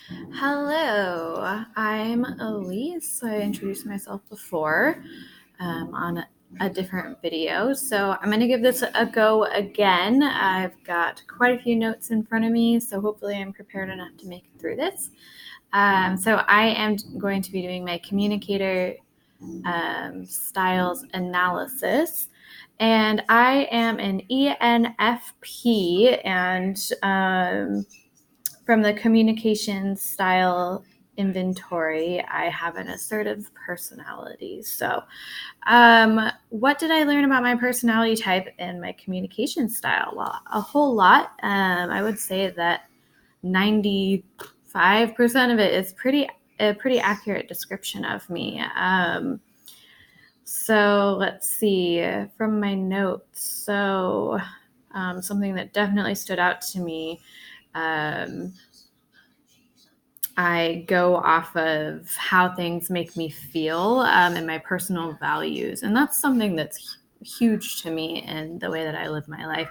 Hello, I'm Elise. I introduced myself before on a different video, so I'm going to give this a go again. I've got quite a few notes in front of me, so hopefully I'm prepared enough to make it through this. So I am going to be doing my communicator styles analysis. And I am an ENFP, and from the communication style inventory, I have an assertive personality. So, what did I learn about my personality type and my communication style? Well, a whole lot. I would say that 95% of it is a pretty accurate description of me. So let's see from my notes. So, something that definitely stood out to me. I go off of how things make me feel and my personal values. And that's something that's huge to me in the way that I live my life.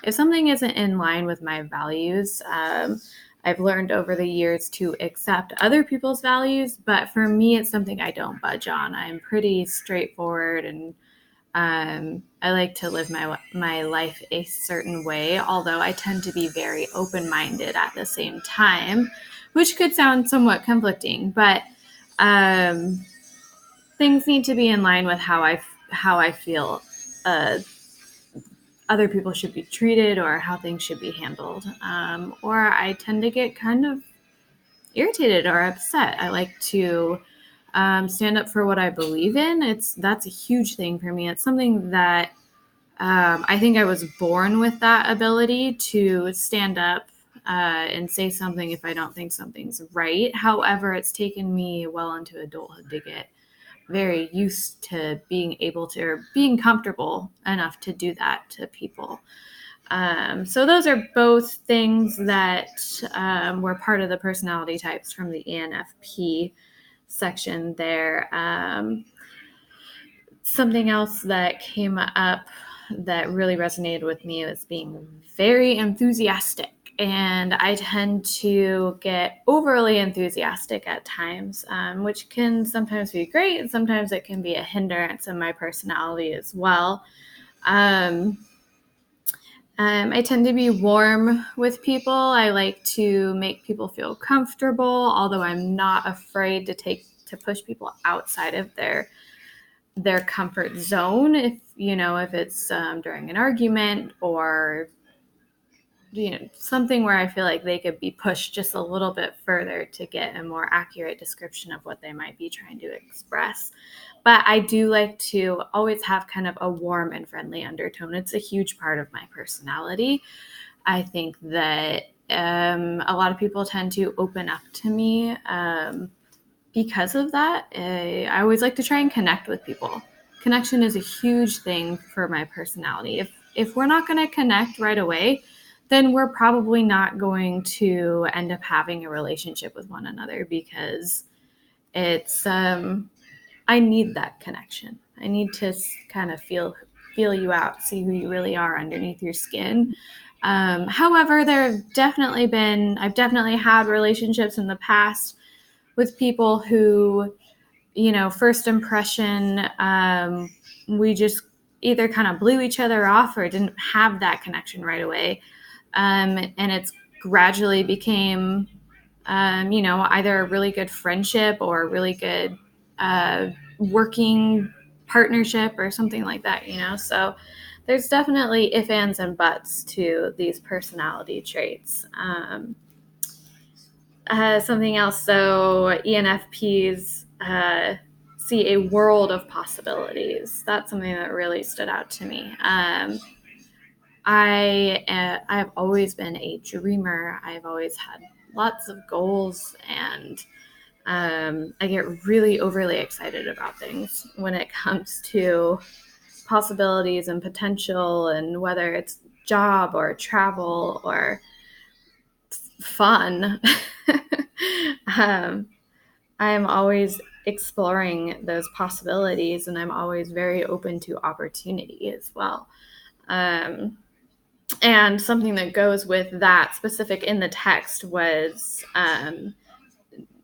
If something isn't in line with my values, I've learned over the years to accept other people's values, but for me, it's something I don't budge on. I'm pretty straightforward, and I like to live my life a certain way, although I tend to be very open-minded at the same time, which could sound somewhat conflicting, but things need to be in line with how I feel other people should be treated or how things should be handled. Or I tend to get kind of irritated or upset. I like to stand up for what I believe in. That's a huge thing for me. It's something that I think I was born with that ability to stand up and say something if I don't think something's right. However, it's taken me well into adulthood to get very used to being able to, or being comfortable enough to do that to people. So those are both things that were part of the personality types from the ENFP section there. Something else that came up that really resonated with me was being very enthusiastic. And I tend to get overly enthusiastic at times, which can sometimes be great, and sometimes it can be a hindrance in my personality as well. I tend to be warm with people. I like to make people feel comfortable, although I'm not afraid to push people outside of their comfort zone. If it's during an argument, or something where I feel like they could be pushed just a little bit further to get a more accurate description of what they might be trying to express. But I do like to always have kind of a warm and friendly undertone. It's a huge part of my personality. I think that a lot of people tend to open up to me because of that. I always like to try and connect with people. Connection is a huge thing for my personality. If we're not going to connect right away, then we're probably not going to end up having a relationship with one another, because it's I need that connection. I need to kind of feel you out, see who you really are underneath your skin. However, I've definitely had relationships in the past with people who, first impression, we just either kind of blew each other off or didn't have that connection right away. And it's gradually became, either a really good friendship or a really good working partnership or something like that. So there's definitely ifs, ands, and buts to these personality traits. Something else, so ENFPs see a world of possibilities. That's something that really stood out to me. I've always been a dreamer. I've always had lots of goals, and I get really overly excited about things when it comes to possibilities and potential, and whether it's job or travel or fun. I'm always exploring those possibilities, and I'm always very open to opportunity as well. And something that goes with that specific in the text was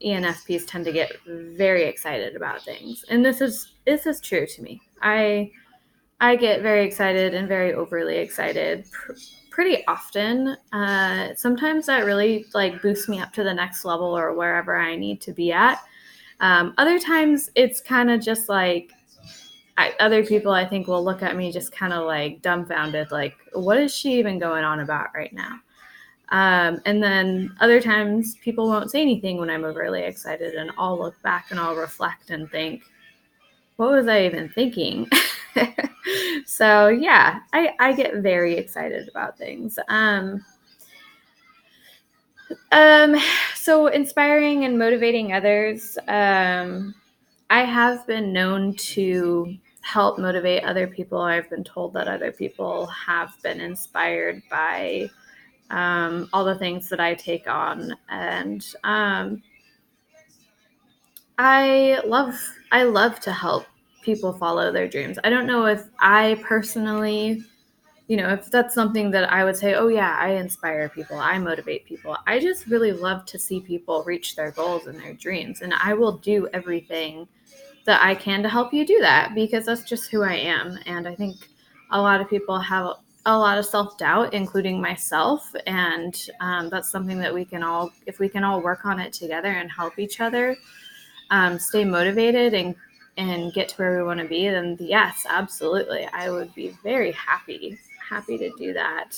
ENFPs tend to get very excited about things. And this is true to me. I get very excited and very overly excited pretty often. Sometimes that really like boosts me up to the next level or wherever I need to be at. Other times it's kind of just like other people I think will look at me just kind of like dumbfounded, like, what is she even going on about right now? And then other times people won't say anything when I'm overly excited, and I'll look back and I'll reflect and think, what was I even thinking? So yeah, I get very excited about things. So inspiring and motivating others. I have been known to help motivate other people. I've been told that other people have been inspired by all the things that I take on, and I love to help people follow their dreams. I don't know if I personally, if that's something that I would say, oh yeah, I inspire people, I motivate people. I just really love to see people reach their goals and their dreams, and I will do everything that I can to help you do that, because that's just who I am. And I think a lot of people have a lot of self-doubt, including myself, and that's something that we can all, if we can all work on it together and help each other stay motivated and get to where we want to be, then yes, absolutely, I would be very happy to do that.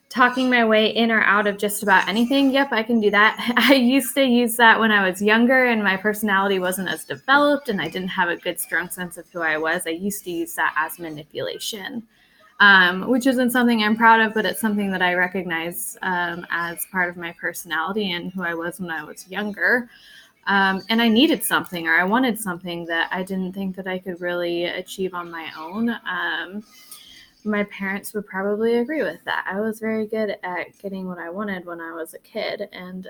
Talking my way in or out of just about anything, yep, I can do that. I used to use that when I was younger and my personality wasn't as developed and I didn't have a good, strong sense of who I was. I used to use that as manipulation, which isn't something I'm proud of, but it's something that I recognize as part of my personality and who I was when I was younger. And I needed something, or I wanted something that I didn't think that I could really achieve on my own. My parents would probably agree with that. I was very good at getting what I wanted when I was a kid, and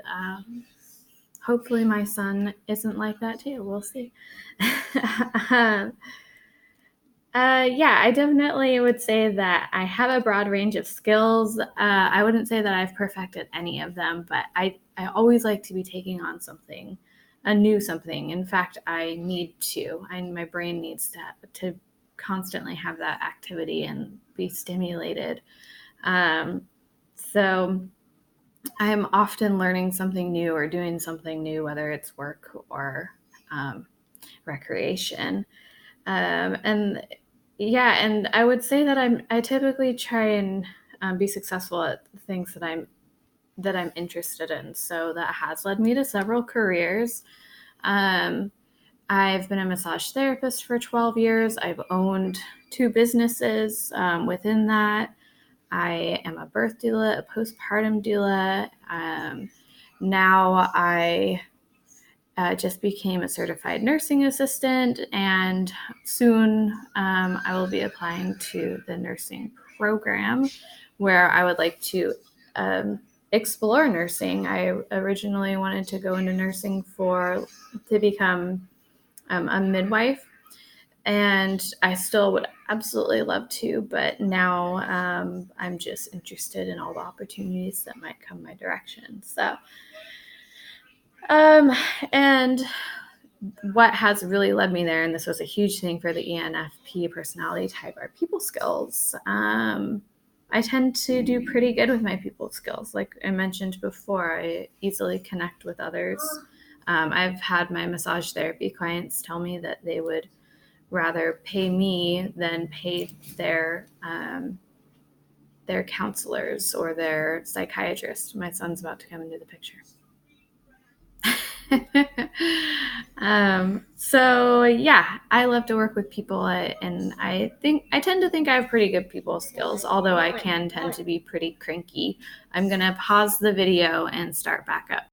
hopefully my son isn't like that too. We'll see. Yeah, I definitely would say that I have a broad range of skills. I wouldn't say that I've perfected any of them, but I always like to be taking on something, a new something. In fact, I need to. My brain needs to constantly have that activity and be stimulated. So I'm often learning something new or doing something new, whether it's work or recreation. And yeah, and I would say that I typically try and be successful at things that I'm interested in. So that has led me to several careers. I've been a massage therapist for 12 years. I've owned 2 businesses within that. I am a birth doula, a postpartum doula. Now I just became a certified nursing assistant, and soon I will be applying to the nursing program where I would like to explore nursing. I originally wanted to go into nursing to become a midwife, and I still would absolutely love to, but now I'm just interested in all the opportunities that might come my direction. So, and what has really led me there, and this was a huge thing for the ENFP personality type, are people skills. I tend to do pretty good with my people skills. Like I mentioned before, I easily connect with others. I've had my massage therapy clients tell me that they would rather pay me than pay their counselors or their psychiatrist. My son's about to come into the picture. So yeah, I love to work with people, and I tend to think I have pretty good people skills, although I can tend to be pretty cranky. I'm gonna pause the video and start back up.